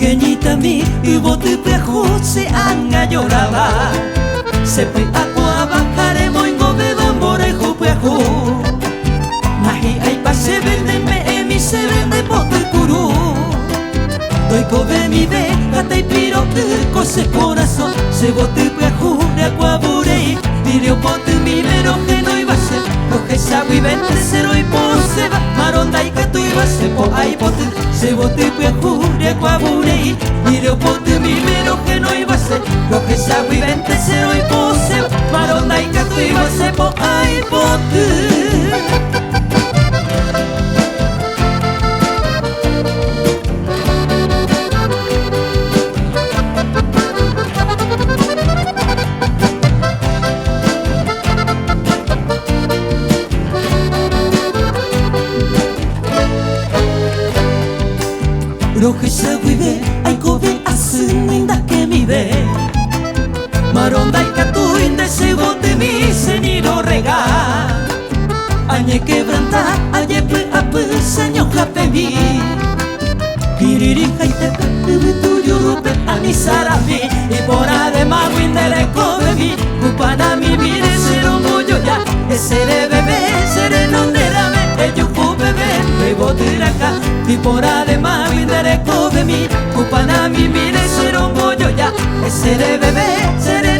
pequeñita mi bote prejo se anga lloraba se fue a bajar moingo de bambora y jupejo nahi ay pase vende me se vende bote curu doy cobe mi ve gata y piro cose corazón se bote prejo de aguaburei dirio bote mi vero que no iba a ser lo que sabe y vende cero y pose va maronda y que tú ibas se po ay bote se bote prejo de aguaburei dirio bote mi vero que no iba a ser lo que sabe y vende cero y pose va maronda y que tú ibas se po ay bote. Roje se vive, ay cobe asinda que mi ve maronda y catu inde se bote mi seniro rega añe quebranta, aye pe ape señor jape mi kiriri jaite pe tu yurupe anisarabi y por además windere cobe mi cupana mi mire cero mollo ya ese de bebé sereno nerame ello bebé me bote acá y por además windere cobe mi cupana mi mire cero mollo ya ese de bebé sereno